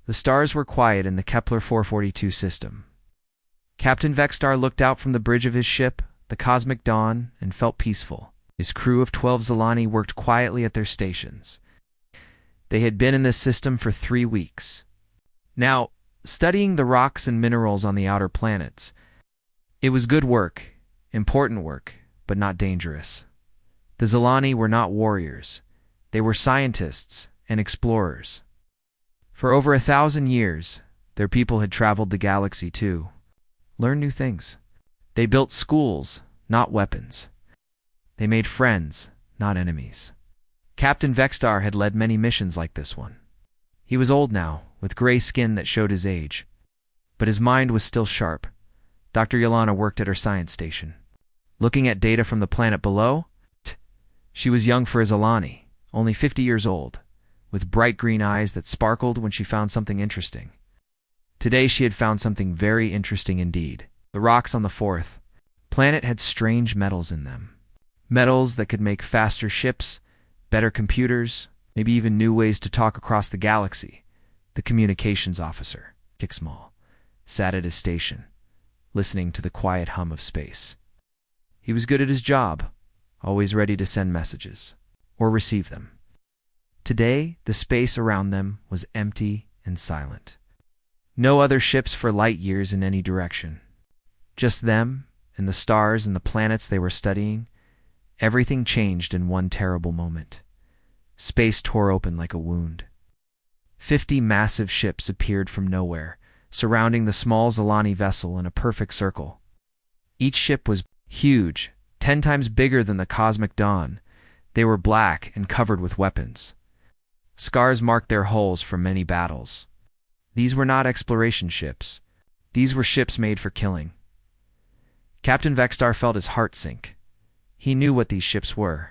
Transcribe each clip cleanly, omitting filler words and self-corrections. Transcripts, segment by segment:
The stars were quiet in the Kepler 442 system. Captain Vextar looked out from the bridge of his ship, the cosmic dawn, and felt peaceful. His crew of 12 Zilani worked quietly at their stations. They had been in this system for 3 weeks. Now, studying the rocks and minerals on the outer planets. It was good work, important work, but not dangerous. The Zilani were not warriors. They were scientists and explorers. For over 1,000 years, their people had traveled the galaxy to learn new things. They built schools, not weapons. They made friends, not enemies. Captain Vextar had led many missions like this one. He was old now, with gray skin that showed his age. But his mind was still sharp. Dr. Yelena worked at her science station. Looking at data from the planet below, she was young for a Zilani, only 50 years old, with bright green eyes that sparkled when she found something interesting. Today she had found something very interesting indeed. The rocks on the 4th planet had strange metals in them. Metals that could make faster ships, better computers, maybe even new ways to talk across the galaxy. The communications officer, Kixmal, sat at his station, listening to the quiet hum of space. He was good at his job, always ready to send messages, or receive them. Today, the space around them was empty and silent. No other ships for light years in any direction. Just them, and the stars and the planets they were studying. Everything changed in one terrible moment. Space tore open like a wound. 50 massive ships appeared from nowhere, surrounding the small Zilani vessel in a perfect circle. Each ship was huge, 10 times bigger than the cosmic dawn. They were black and covered with weapons. Scars marked their hulls from many battles. These were not exploration ships. These were ships made for killing. Captain Vextar felt his heart sink. He knew what these ships were.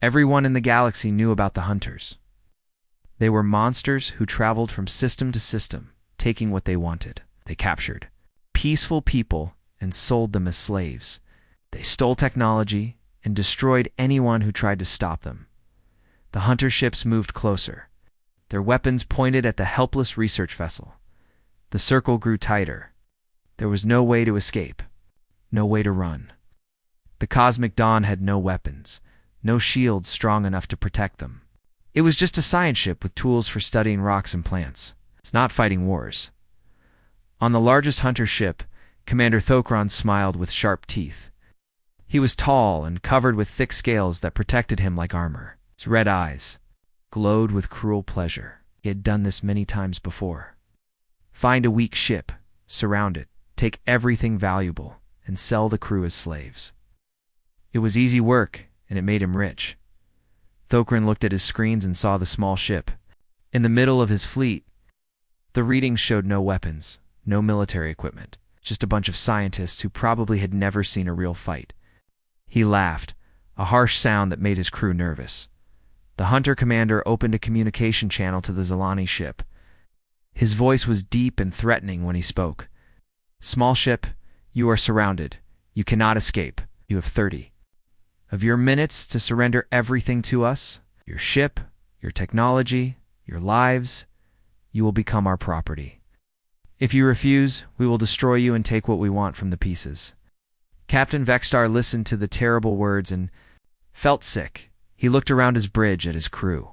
Everyone in the galaxy knew about the hunters. They were monsters who traveled from system to system, taking what they wanted. They captured peaceful people and sold them as slaves. They stole technology and destroyed anyone who tried to stop them. The hunter ships moved closer. Their weapons pointed at the helpless research vessel. The circle grew tighter. There was no way to escape, no way to run. The cosmic dawn had no weapons, no shields strong enough to protect them. It was just a science ship with tools for studying rocks and plants. It's not fighting wars. On the largest hunter ship, Commander Thokron smiled with sharp teeth. He was tall and covered with thick scales that protected him like armor. His red eyes glowed with cruel pleasure. He had done this many times before. Find a weak ship, surround it, take everything valuable, and sell the crew as slaves. It was easy work, and it made him rich. Thokran looked at his screens and saw the small ship. In the middle of his fleet, the readings showed no weapons, no military equipment, just a bunch of scientists who probably had never seen a real fight. He laughed, a harsh sound that made his crew nervous. The hunter commander opened a communication channel to the Zilani ship. His voice was deep and threatening when he spoke. "Small ship, you are surrounded. You cannot escape. You have 30 of your minutes to surrender everything to us, your ship, your technology, your lives. You will become our property. If you refuse, we will destroy you and take what we want from the pieces." Captain Vextar listened to the terrible words and felt sick. He looked around his bridge at his crew.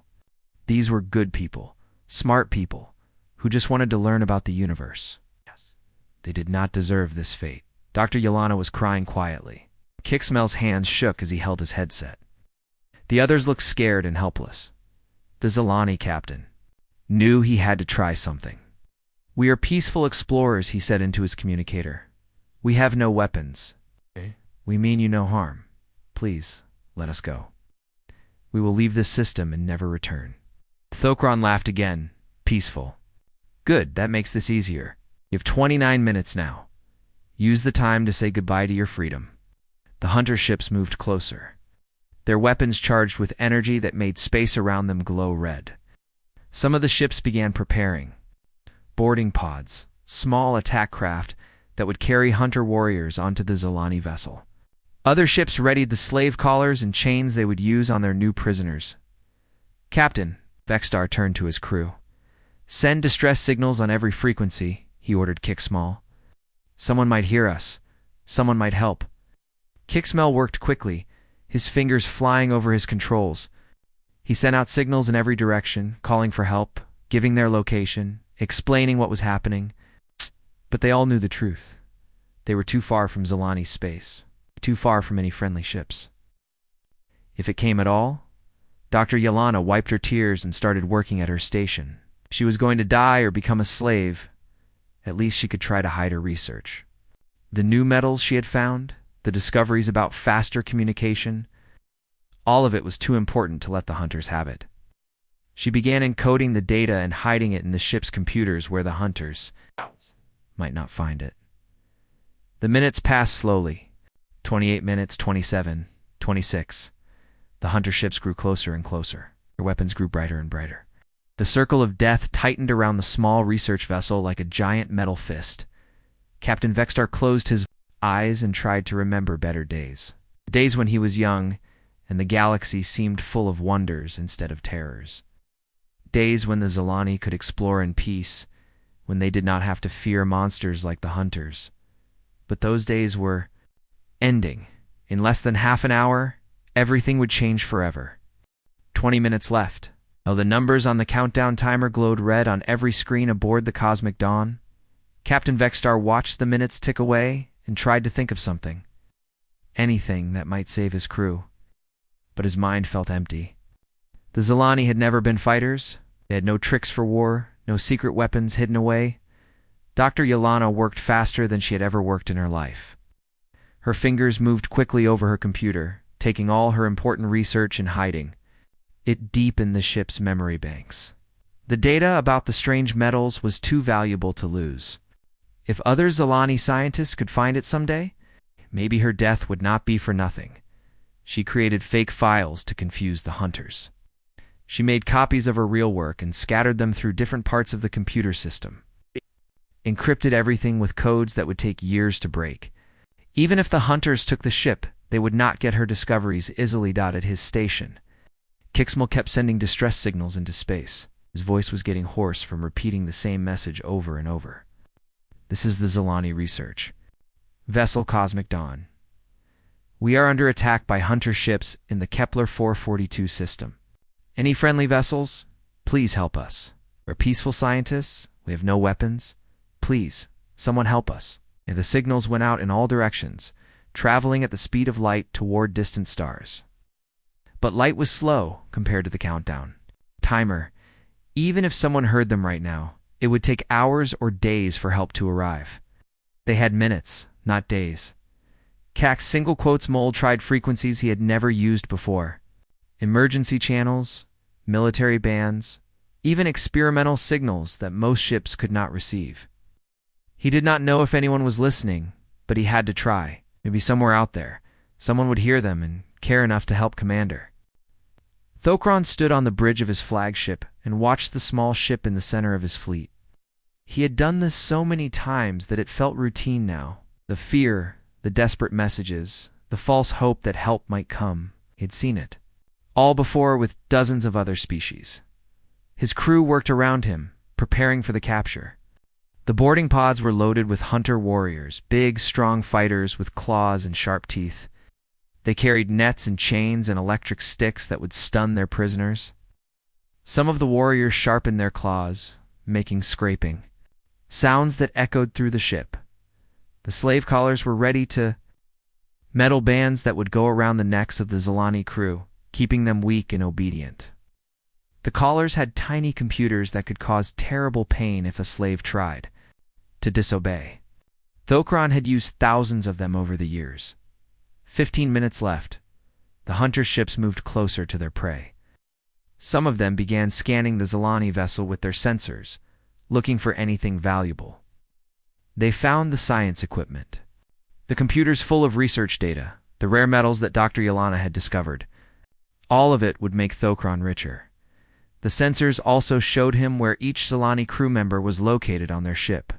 These were good people, smart people, who just wanted to learn about the universe. Yes. They did not deserve this fate. Dr. Yelena was crying quietly. Kixmel's hands shook as he held his headset. The others looked scared and helpless. The Zilani captain knew he had to try something. "We are peaceful explorers," he said into his communicator. "We have no weapons. Okay. We mean you no harm. Please, let us go. We will leave this system and never return." Thokron laughed again, peaceful. "Good, that makes this easier. You have 29 minutes now. Use the time to say goodbye to your freedom." The hunter ships moved closer, their weapons charged with energy that made space around them glow red. Some of the ships began preparing. Boarding pods, small attack craft that would carry hunter warriors onto the Zilani vessel. Other ships readied the slave collars and chains they would use on their new prisoners. "Captain," Vextar turned to his crew, Send distress signals on every frequency, he ordered Kicksmall. Someone might hear us. Someone might help. Kicksmall worked quickly, his fingers flying over his controls. He sent out signals in every direction, calling for help, giving their location, explaining what was happening. But they all knew the truth. They were too far from Zilani's space, too far from any friendly ships. If it came at all, Dr. Yelena wiped her tears and started working at her station. She was going to die or become a slave. At least she could try to hide her research. The new metals she had found, the discoveries about faster communication, all of it was too important to let the hunters have it. She began encoding the data and hiding it in the ship's computers where the hunters might not find it. The minutes passed slowly. 28 minutes, 27, 26. The hunter ships grew closer and closer. Their weapons grew brighter and brighter. The circle of death tightened around the small research vessel like a giant metal fist. Captain Vextar closed his eyes and tried to remember better days. Days when he was young, and the galaxy seemed full of wonders instead of terrors. Days when the Zilani could explore in peace, when they did not have to fear monsters like the hunters. But those days were ending. In less than half an hour, everything would change forever. 20 minutes left. Though the numbers on the countdown timer glowed red on every screen aboard the Cosmic Dawn, Captain Vextar watched the minutes tick away and tried to think of something. Anything that might save his crew. But his mind felt empty. The Zilani had never been fighters. They had no tricks for war, no secret weapons hidden away. Dr. Yelena worked faster than she had ever worked in her life. Her fingers moved quickly over her computer, taking all her important research and hiding it deep in the ship's memory banks. The data about the strange metals was too valuable to lose. If other Zilani scientists could find it someday, maybe her death would not be for nothing. She created fake files to confuse the hunters. She made copies of her real work and scattered them through different parts of the computer system. Encrypted everything with codes that would take years to break. Even if the hunters took the ship, they would not get her discoveries easily. At his station, Kicksmall kept sending distress signals into space. His voice was getting hoarse from repeating the same message over and over. This is the Zilani research. Vessel Cosmic Dawn. We are under attack by hunter ships in the Kepler 442 system. Any friendly vessels? Please help us. We're peaceful scientists. We have no weapons. Please, someone help us. And the signals went out in all directions, traveling at the speed of light toward distant stars. But light was slow compared to the countdown timer. Even if someone heard them right now, it would take hours or days for help to arrive. They had minutes, not days. Kak's single quotes mole tried frequencies he had never used before. Emergency channels, military bands, even experimental signals that most ships could not receive. He did not know if anyone was listening, but he had to try. Maybe somewhere out there, someone would hear them and care enough to help Commander. Thokron stood on the bridge of his flagship and watched the small ship in the center of his fleet. He had done this so many times that it felt routine now. The fear, the desperate messages, the false hope that help might come. He'd seen it. All before with dozens of other species. His crew worked around him, preparing for the capture. The boarding pods were loaded with hunter warriors, big, strong fighters with claws and sharp teeth. They carried nets and chains and electric sticks that would stun their prisoners. Some of the warriors sharpened their claws, making scraping sounds that echoed through the ship. The slave collars were ready to metal bands that would go around the necks of the Zilani crew, keeping them weak and obedient. The collars had tiny computers that could cause terrible pain if a slave tried to disobey. Thokron had used thousands of them over the years. 15 minutes left. The hunter ships moved closer to their prey. Some of them began scanning the Zilani vessel with their sensors, looking for anything valuable. They found the science equipment. The computers full of research data, the rare metals that Dr. Yelena had discovered. All of it would make Thokron richer. The sensors also showed him where each Zilani crew member was located on their ship.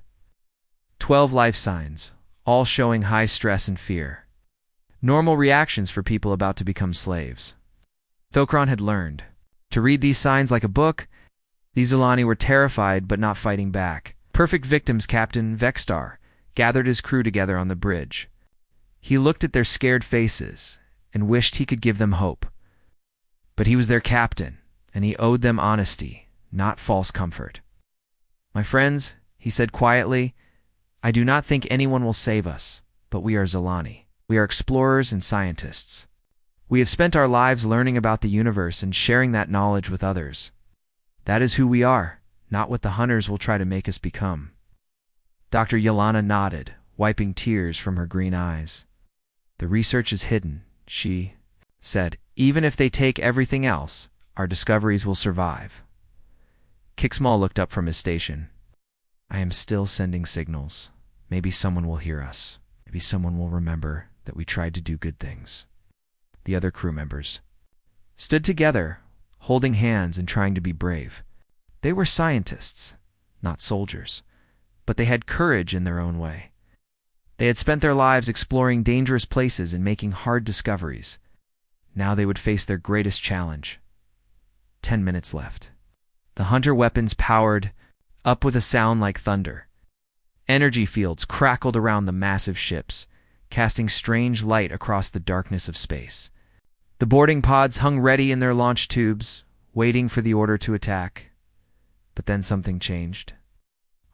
12 life signs, all showing high stress and fear. Normal reactions for people about to become slaves. Thokron had learned to read these signs like a book. These Zilani were terrified but not fighting back. Perfect victims. Captain Vexstar gathered his crew together on the bridge. He looked at their scared faces and wished he could give them hope. But he was their captain, and he owed them honesty, not false comfort. "My friends," he said quietly, "I do not think anyone will save us, but we are Zilani. We are explorers and scientists. We have spent our lives learning about the universe and sharing that knowledge with others. That is who we are, not what the hunters will try to make us become." Dr. Yelena nodded, wiping tears from her green eyes. "The research is hidden," she said. "Even if they take everything else, our discoveries will survive." Kixmal looked up from his station. "I am still sending signals. Maybe someone will hear us. Maybe someone will remember that we tried to do good things." The other crew members stood together, holding hands and trying to be brave. They were scientists, not soldiers, but they had courage in their own way. They had spent their lives exploring dangerous places and making hard discoveries. Now they would face their greatest challenge. 10 minutes left. The hunter weapons powered up with a sound like thunder. Energy fields crackled around the massive ships, casting strange light across the darkness of space. The boarding pods hung ready in their launch tubes, waiting for the order to attack. But then something changed.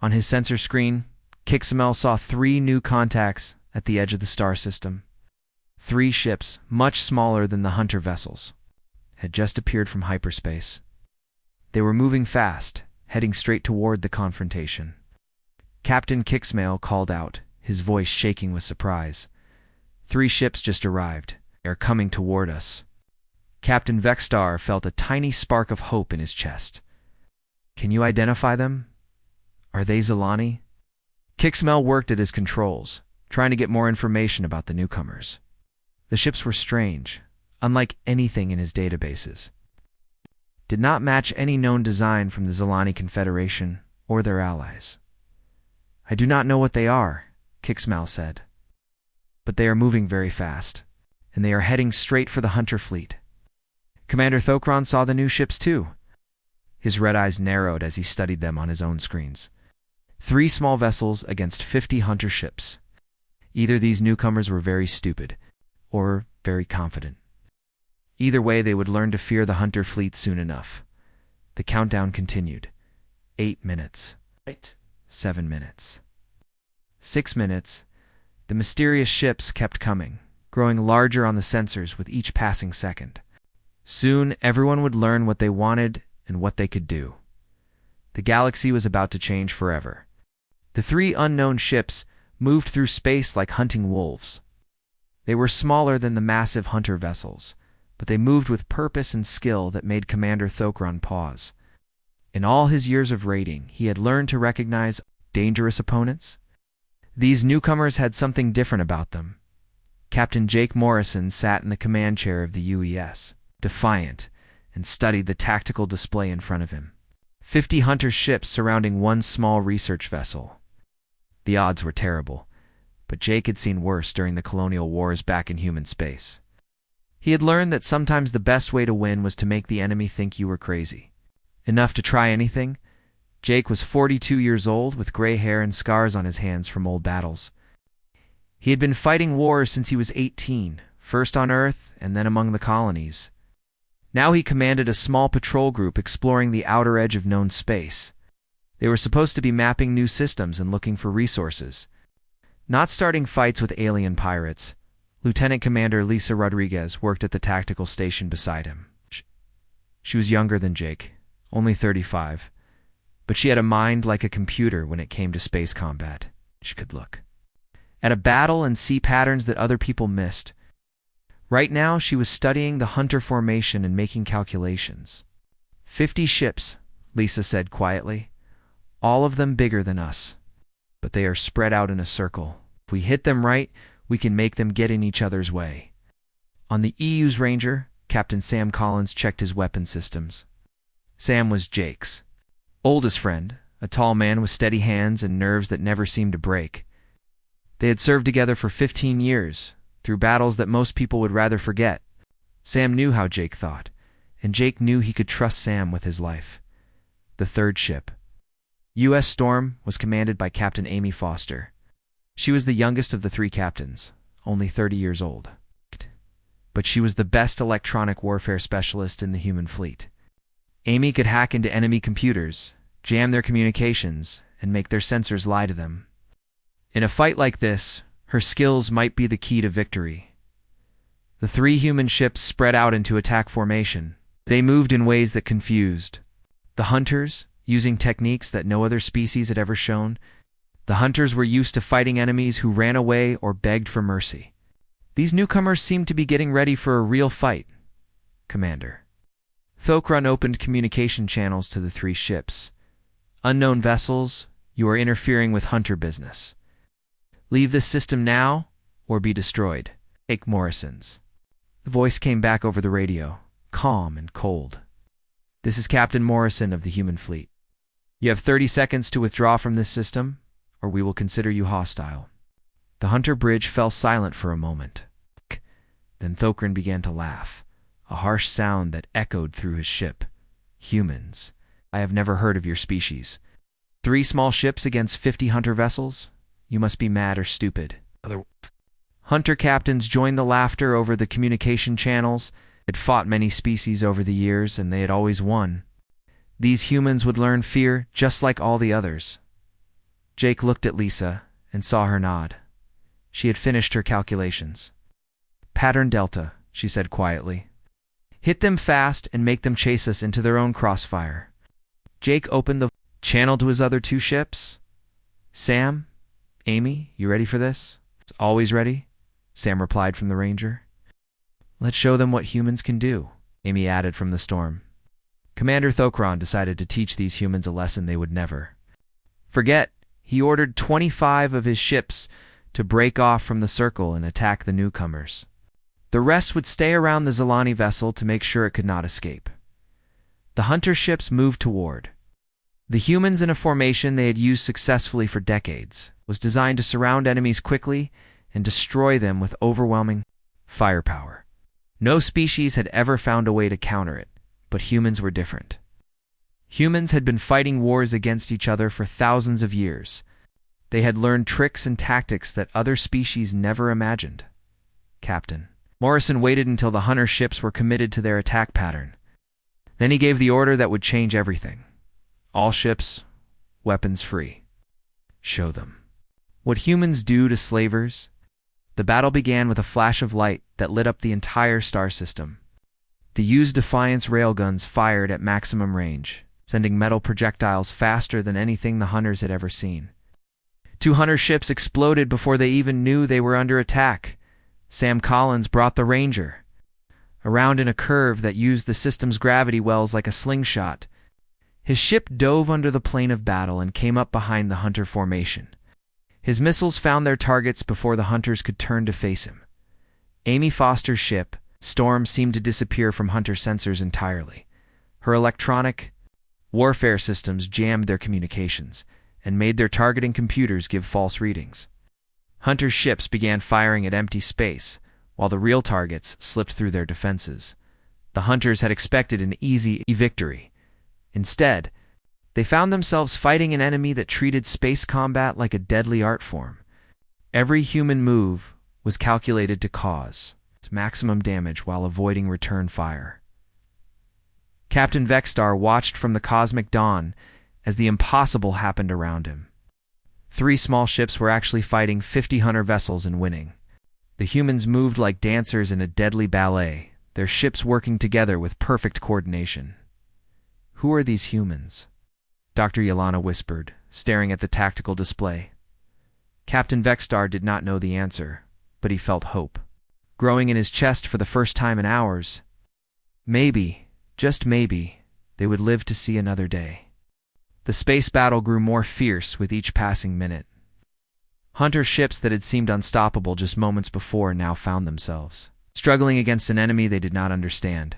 On his sensor screen, Kixamel saw 3 new contacts at the edge of the star system. 3 ships, much smaller than the hunter vessels, had just appeared from hyperspace. They were moving fast, heading straight toward the confrontation. Captain Kixmail called out, his voice shaking with surprise. 3 ships just arrived. They are coming toward us." Captain Vexstar felt a tiny spark of hope in his chest. "Can you identify them? Are they Zilani?" Kixmel worked at his controls, trying to get more information about the newcomers. The ships were strange, unlike anything in his databases. Did not match any known design from the Zilani Confederation or their allies. "I do not know what they are," Kixmal said. "But they are moving very fast, and they are heading straight for the hunter fleet." Commander Thokron saw the new ships too. His red eyes narrowed as he studied them on his own screens. 3 small vessels against 50 hunter ships. Either these newcomers were very stupid, or very confident. Either way, they would learn to fear the hunter fleet soon enough. The countdown continued. 8 minutes. 7 minutes. 6 minutes. The mysterious ships kept coming, growing larger on the sensors with each passing second. Soon, everyone would learn what they wanted and what they could do. The galaxy was about to change forever. The 3 unknown ships moved through space like hunting wolves. They were smaller than the massive hunter vessels, but they moved with purpose and skill that made Commander Thokron pause. In all his years of raiding, he had learned to recognize dangerous opponents. These newcomers had something different about them. Captain Jake Morrison sat in the command chair of the UES, defiant, and studied the tactical display in front of him. 50 hunter ships surrounding one small research vessel. The odds were terrible, but Jake had seen worse during the colonial wars back in human space. He had learned that sometimes the best way to win was to make the enemy think you were crazy. Enough to try anything? Jake was 42 years old with gray hair and scars on his hands from old battles. He had been fighting wars since he was 18, first on Earth and then among the colonies. Now he commanded a small patrol group exploring the outer edge of known space. They were supposed to be mapping new systems and looking for resources, not starting fights with alien pirates. Lieutenant Commander Lisa Rodriguez worked at the tactical station beside him. She was younger than Jake, only 35, but she had a mind like a computer when it came to space combat. She could look at a battle and see patterns that other people missed. Right now, she was studying the hunter formation and making calculations. 50 ships, Lisa said quietly, all of them bigger than us, but they are spread out in a circle. If we hit them right, we can make them get in each other's way. On the EU's Ranger, Captain Sam Collins checked his weapon systems. Sam was Jake's oldest friend, a tall man with steady hands and nerves that never seemed to break. They had served together for 15 years, through battles that most people would rather forget. Sam knew how Jake thought, and Jake knew he could trust Sam with his life. The third ship, U.S. Storm, was commanded by Captain Amy Foster. She was the youngest of the three captains, only 30 years old. But she was the best electronic warfare specialist in the human fleet. Amy could hack into enemy computers, jam their communications, and make their sensors lie to them. In a fight like this, her skills might be the key to victory. The three human ships spread out into attack formation. They moved in ways that confused. The hunters, using techniques that no other species had ever shown. The hunters were used to fighting enemies who ran away or begged for mercy. These newcomers seemed to be getting ready for a real fight. Commander Thokron opened communication channels to the three ships. Unknown vessels, you are interfering with hunter business. Leave this system now, or be destroyed. Jake Morrison's. The voice came back over the radio, calm and cold. This is Captain Morrison of the human fleet. You have 30 seconds to withdraw from this system, or we will consider you hostile. The hunter bridge fell silent for a moment. Then Thokron began to laugh, a harsh sound that echoed through his ship. Humans. I have never heard of your species. 3 small ships against 50 hunter vessels? You must be mad or stupid. Hunter captains joined the laughter over the communication channels. They had fought many species over the years, and they had always won. These humans would learn fear just like all the others. Jake looked at Lisa and saw her nod. She had finished her calculations. Pattern Delta, she said quietly. Hit them fast and make them chase us into their own crossfire. Jake opened the channel to his other 2 ships. Sam, Amy, you ready for this? It's always ready, Sam replied from the Ranger. Let's show them what humans can do, Amy added from the Storm. Commander Thokron decided to teach these humans a lesson they would never forget. He ordered 25 of his ships to break off from the circle and attack the newcomers. The rest would stay around the Zilani vessel to make sure it could not escape. The hunter ships moved toward. The humans in a formation they had used successfully for decades was designed to surround enemies quickly and destroy them with overwhelming firepower. No species had ever found a way to counter it, but humans were different. Humans had been fighting wars against each other for thousands of years. They had learned tricks and tactics that other species never imagined. Captain Morrison waited until the hunter ships were committed to their attack pattern. Then he gave the order that would change everything. All ships, weapons free. Show them what humans do to slavers. The battle began with a flash of light that lit up the entire star system. The used Defiance railguns fired at maximum range, sending metal projectiles faster than anything the hunters had ever seen. 2 hunter ships exploded before they even knew they were under attack. Sam Collins brought the Ranger around in a curve that used the system's gravity wells like a slingshot. His ship dove under the plane of battle and came up behind the hunter formation. His missiles found their targets before the hunters could turn to face him. Amy Foster's ship, Storm, seemed to disappear from hunter sensors entirely. Her electronic warfare systems jammed their communications and made their targeting computers give false readings. Hunter ships began firing at empty space, while the real targets slipped through their defenses. The hunters had expected an easy victory. Instead, they found themselves fighting an enemy that treated space combat like a deadly art form. Every human move was calculated to cause maximum damage while avoiding return fire. Captain Vexstar watched from the cosmic dawn as the impossible happened around him. 3 small ships were actually fighting 50 hunter vessels and winning. The humans moved like dancers in a deadly ballet, their ships working together with perfect coordination. Who are these humans? Dr. Yelena whispered, staring at the tactical display. Captain Vexstar did not know the answer, but he felt hope growing in his chest for the first time in hours. Maybe, just maybe, they would live to see another day. The space battle grew more fierce with each passing minute. Hunter ships that had seemed unstoppable just moments before now found themselves struggling against an enemy they did not understand.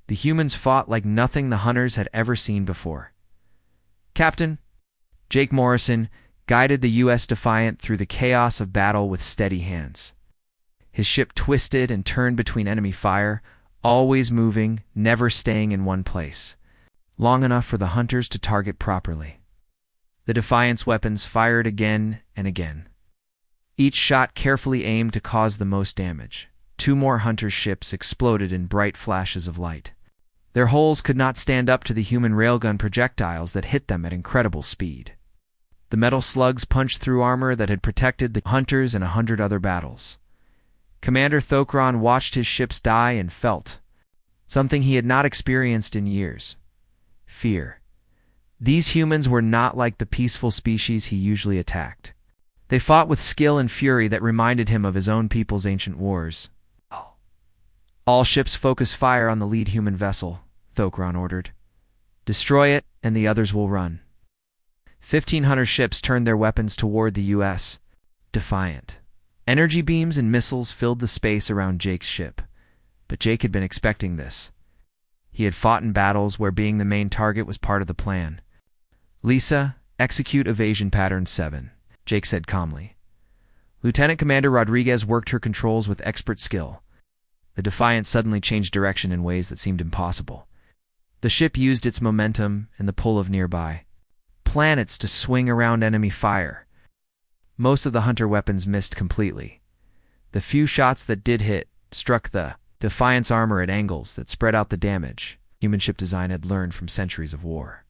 The humans fought like nothing the hunters had ever seen before. Captain Jake Morrison guided the U.S. Defiant through the chaos of battle with steady hands. His ship twisted and turned between enemy fire, always moving, never staying in one place. long enough for the hunters to target properly. The Defiant's weapons fired again and again, each shot carefully aimed to cause the most damage. 2 more hunters' ships exploded in bright flashes of light. Their hulls could not stand up to the human railgun projectiles that hit them at incredible speed. The metal slugs punched through armor that had protected the hunters in 100 other battles. Commander Thokron watched his ships die and felt something he had not experienced in years: fear. These humans were not like the peaceful species he usually attacked. They fought with skill and fury that reminded him of his own people's ancient wars. All ships focus fire on the lead human vessel, Thokron ordered. Destroy it, and the others will run. 1,500 ships turned their weapons toward the U.S. Defiant. Energy beams and missiles filled the space around Jake's ship, but Jake had been expecting this. He had fought in battles where being the main target was part of the plan. "Lisa, execute evasion pattern 7, Jake said calmly. Lieutenant Commander Rodriguez worked her controls with expert skill. The Defiant suddenly changed direction in ways that seemed impossible. The ship used its momentum and the pull of nearby planets to swing around enemy fire. Most of the hunter weapons missed completely. The few shots that did hit struck the Defiant's armor at angles that spread out the damage human ship design had learned from centuries of war.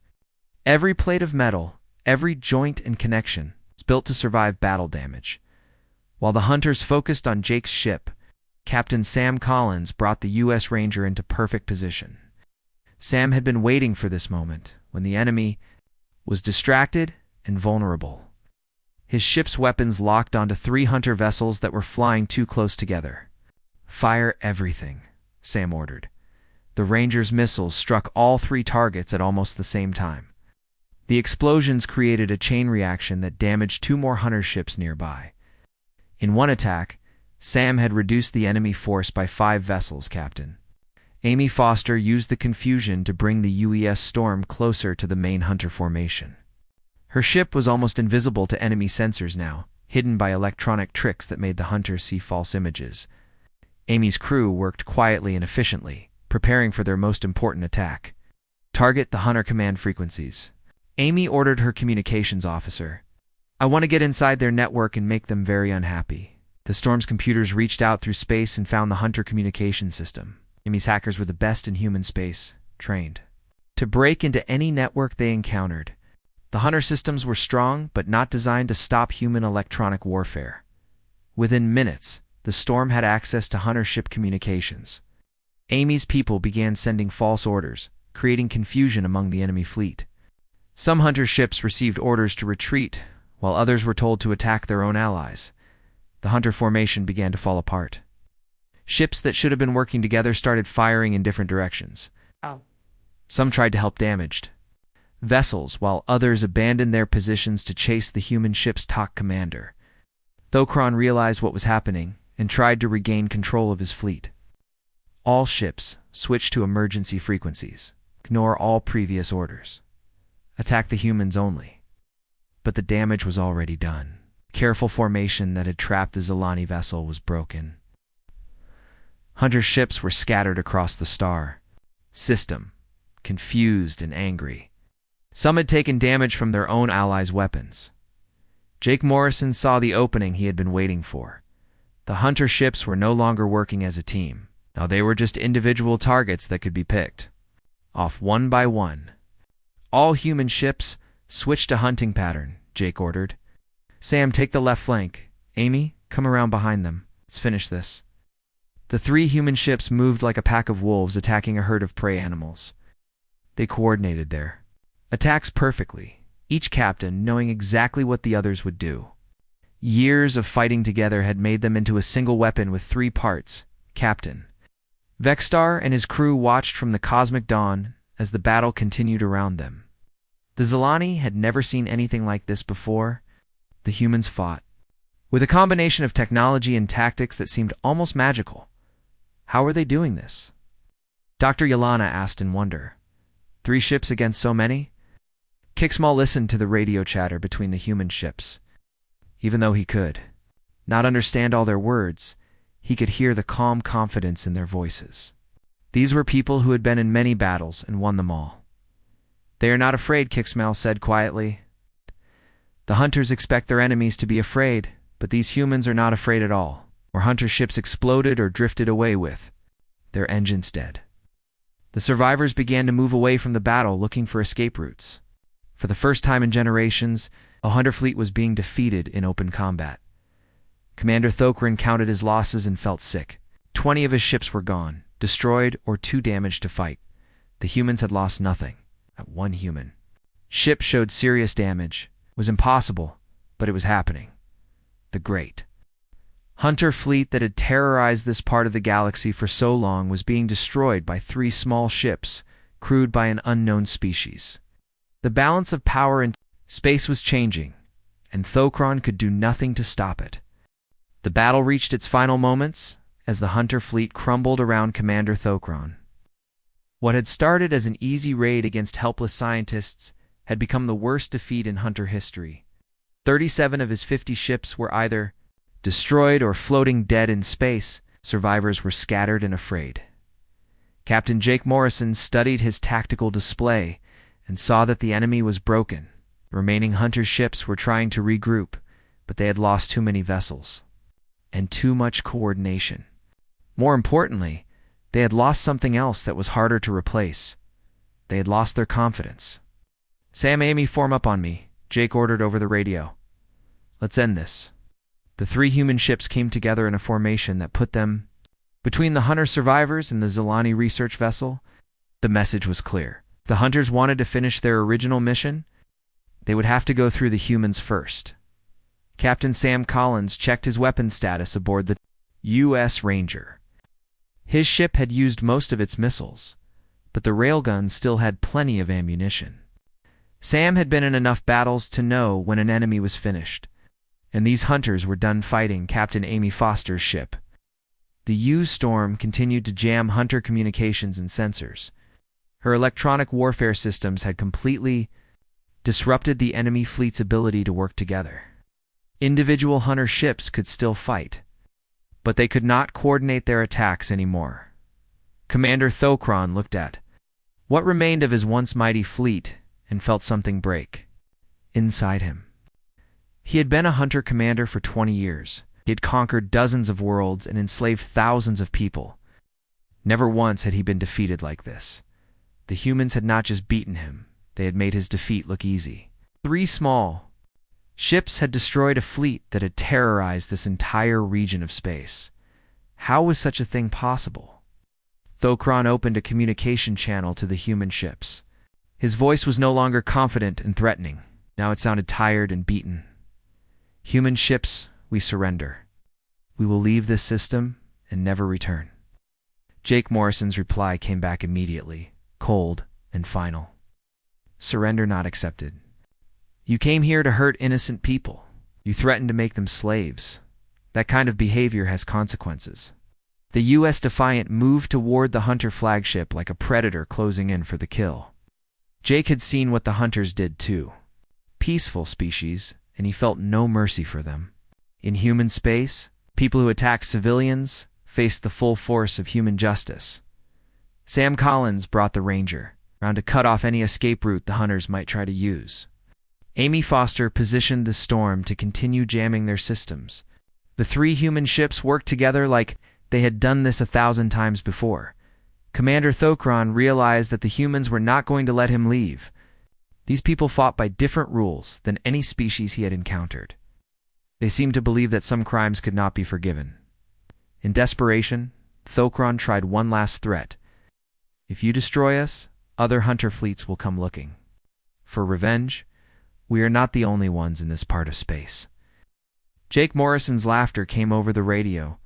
Every plate of metal, every joint and connection was built to survive battle damage. While the hunters focused on Jake's ship, Captain Sam Collins brought the U.S. Ranger into perfect position. Sam had been waiting for this moment, when the enemy was distracted and vulnerable. His ship's weapons locked onto 3 hunter vessels that were flying too close together. "Fire everything," Sam ordered. The Ranger's missiles struck all 3 targets at almost the same time. The explosions created a chain reaction that damaged 2 more hunter ships nearby. In one attack, Sam had reduced the enemy force by 5 vessels, Captain. Amy Foster used the confusion to bring the UES Storm closer to the main hunter formation. Her ship was almost invisible to enemy sensors now, hidden by electronic tricks that made the hunters see false images. Amy's crew worked quietly and efficiently, preparing for their most important attack. "Target the hunter command frequencies." Amy ordered her communications officer. "I want to get inside their network and make them very unhappy." The Storm's computers reached out through space and found the hunter communication system. Amy's hackers were the best in human space, trained to break into any network they encountered. The hunter systems were strong, but not designed to stop human electronic warfare. Within minutes, the Storm had access to hunter ship communications. Amy's people began sending false orders, creating confusion among the enemy fleet. Some hunter ships received orders to retreat, while others were told to attack their own allies. The hunter formation began to fall apart. Ships that should have been working together started firing in different directions. Some tried to help damaged vessels, while others abandoned their positions to chase the human ship's TOC commander. Thokron realized what was happening and tried to regain control of his fleet. All ships switched to emergency frequencies. Ignore all previous orders. Attack the humans only. But the damage was already done. Careful formation that had trapped the Zilani vessel was broken. Hunter ships were scattered across the star system, confused and angry. Some had taken damage from their own allies' weapons. Jake Morrison saw the opening he had been waiting for. The hunter ships were no longer working as a team. Now they were just individual targets that could be picked off one by one. "All human ships, switch to hunting pattern," Jake ordered. "Sam, take the left flank. Amy, come around behind them. Let's finish this." The 3 human ships moved like a pack of wolves attacking a herd of prey animals. They coordinated their attacks perfectly, each captain knowing exactly what the others would do. Years of fighting together had made them into a single weapon with 3 parts. Captain Vexstar and his crew watched from the cosmic dawn as the battle continued around them. The Zilani had never seen anything like this before. The humans fought with a combination of technology and tactics that seemed almost magical. How were they doing this? Dr. Yelana asked in wonder. 3 ships against so many? Kixmal listened to the radio chatter between the human ships. Even though he could not understand all their words, he could hear the calm confidence in their voices. These were people who had been in many battles and won them all. "They are not afraid," Kixmal said quietly. "The hunters expect their enemies to be afraid, but these humans are not afraid at all." Or hunter ships exploded or drifted away with their engines dead. The survivors began to move away from the battle, looking for escape routes. For the first time in generations, a hunter fleet was being defeated in open combat. Commander Thokran counted his losses and felt sick. 20 of his ships were gone, destroyed, or too damaged to fight. The humans had lost nothing. Not one human. Ship showed serious damage. It was impossible, but it was happening. The great hunter fleet that had terrorized this part of the galaxy for so long was being destroyed by 3 small ships, crewed by an unknown species. The balance of power in space was changing, and Thokran could do nothing to stop it. The battle reached its final moments as the hunter fleet crumbled around Commander Thokran. What had started as an easy raid against helpless scientists had become the worst defeat in hunter history. 37 of his 50 ships were either destroyed or floating dead in space. Survivors were scattered and afraid. Captain Jake Morrison studied his tactical display and saw that the enemy was broken. The remaining hunter ships were trying to regroup, but they had lost too many vessels and too much coordination. More importantly, they had lost something else that was harder to replace. They had lost their confidence. "Sam, Amy, form up on me," Jake ordered over the radio. "Let's end this." The 3 human ships came together in a formation that put them between the hunter survivors and the Zilani research vessel. The message was clear. If the hunters wanted to finish their original mission, they would have to go through the humans first. Captain Sam Collins checked his weapon status aboard the U.S. Ranger. His ship had used most of its missiles, but the railguns still had plenty of ammunition. Sam had been in enough battles to know when an enemy was finished, and these hunters were done fighting Captain Amy Foster's ship. The U-Storm continued to jam hunter communications and sensors. Her electronic warfare systems had completely disrupted the enemy fleet's ability to work together. Individual hunter ships could still fight, but they could not coordinate their attacks anymore. Commander Thokran looked at what remained of his once mighty fleet and felt something break inside him. He had been a hunter commander for 20 years. He had conquered dozens of worlds and enslaved thousands of people. Never once had he been defeated like this. The humans had not just beaten him, they had made his defeat look easy. 3 small ships had destroyed a fleet that had terrorized this entire region of space. How was such a thing possible? Thokran opened a communication channel to the human ships. His voice was no longer confident and threatening. Now it sounded tired and beaten. "Human ships, we surrender. We will leave this system and never return." Jake Morrison's reply came back immediately, cold and final. "Surrender not accepted. You came here to hurt innocent people. You threatened to make them slaves. That kind of behavior has consequences." The U.S. Defiant moved toward the hunter flagship like a predator closing in for the kill. Jake had seen what the hunters did too. Peaceful species, and he felt no mercy for them. In human space, people who attacked civilians faced the full force of human justice. Sam Collins brought the Ranger around to cut off any escape route the hunters might try to use. Amy Foster positioned the Storm to continue jamming their systems. The 3 human ships worked together like they had done this 1,000 times before. Commander Thokran realized that the humans were not going to let him leave. These people fought by different rules than any species he had encountered. They seemed to believe that some crimes could not be forgiven. In desperation, Thokran tried one last threat. "If you destroy us, other hunter fleets will come looking. For revenge, we are not the only ones in this part of space." Jake Morrison's laughter came over the radio,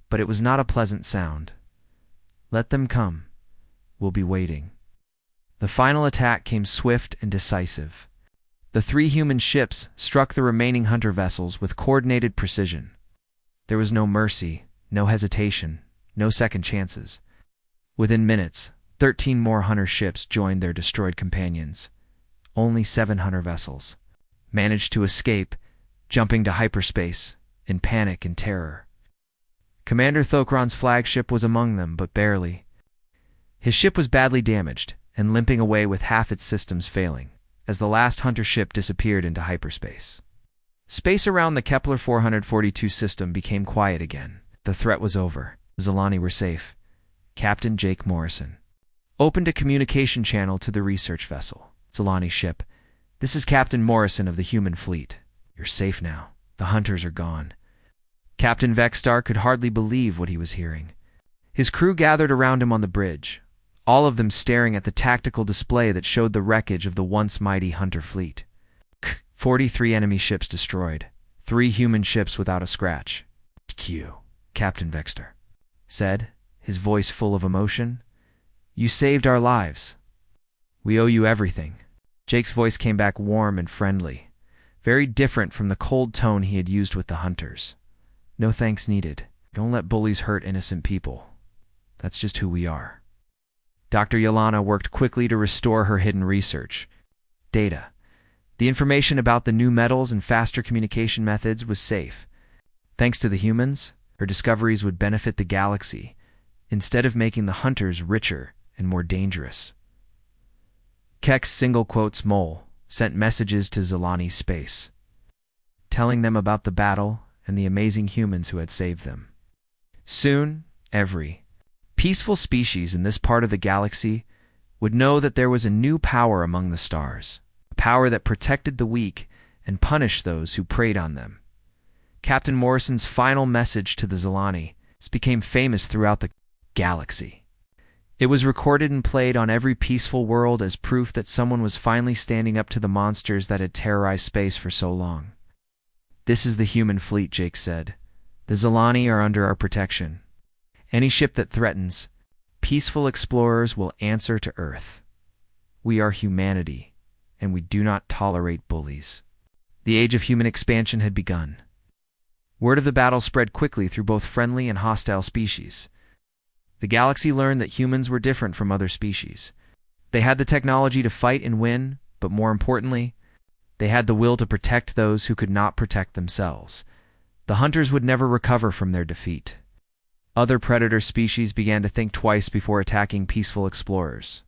but it was not a pleasant sound. "Let them come. We'll be waiting." The final attack came swift and decisive. The 3 human ships struck the remaining hunter vessels with coordinated precision. There was no mercy, no hesitation, no second chances. Within minutes, 13 more hunter ships joined their destroyed companions. Only 7 hunter vessels managed to escape, jumping to hyperspace in panic and terror. Commander Thokran's flagship was among them, but barely. His ship was badly damaged, and limping away with half its systems failing, as the last hunter ship disappeared into hyperspace. Space around the Kepler 442 system became quiet again. The threat was over. Zilani were safe. Captain Jake Morrison opened a communication channel to the research vessel. Zilani's ship. This is Captain Morrison of the human fleet. You're safe now. The hunters are gone. Captain Vexstar could hardly believe what he was hearing. His crew gathered around him on the bridge, all of them staring at the tactical display that showed the wreckage of the once mighty hunter fleet. 43 enemy ships destroyed, 3 human ships without a scratch. Q, Captain Vexstar said, his voice full of emotion. You saved our lives. We owe you everything. Jake's voice came back warm and friendly, very different from the cold tone he had used with the hunters. No thanks needed. Don't let bullies hurt innocent people. That's just who we are. Dr. Yelena worked quickly to restore her hidden research. Data. The information about the new metals and faster communication methods was safe. Thanks to the humans, her discoveries would benefit the galaxy, instead of making the hunters richer and more dangerous. Keck's single quotes mole sent messages to Zilani's space, telling them about the battle and the amazing humans who had saved them. Soon, every peaceful species in this part of the galaxy would know that there was a new power among the stars, a power that protected the weak and punished those who preyed on them. Captain Morrison's final message to the Zilani became famous throughout the galaxy. It was recorded and played on every peaceful world as proof that someone was finally standing up to the monsters that had terrorized space for so long. This is the human fleet, Jake said. The Zilani are under our protection. Any ship that threatens, peaceful explorers will answer to Earth. We are humanity, and we do not tolerate bullies. The age of human expansion had begun. Word of the battle spread quickly through both friendly and hostile species. The galaxy learned that humans were different from other species. They had the technology to fight and win, but more importantly, they had the will to protect those who could not protect themselves. The hunters would never recover from their defeat. Other predator species began to think twice before attacking peaceful explorers.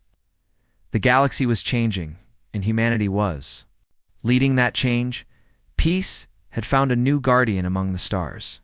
The galaxy was changing, and humanity was. Leading that change, peace had found a new guardian among the stars.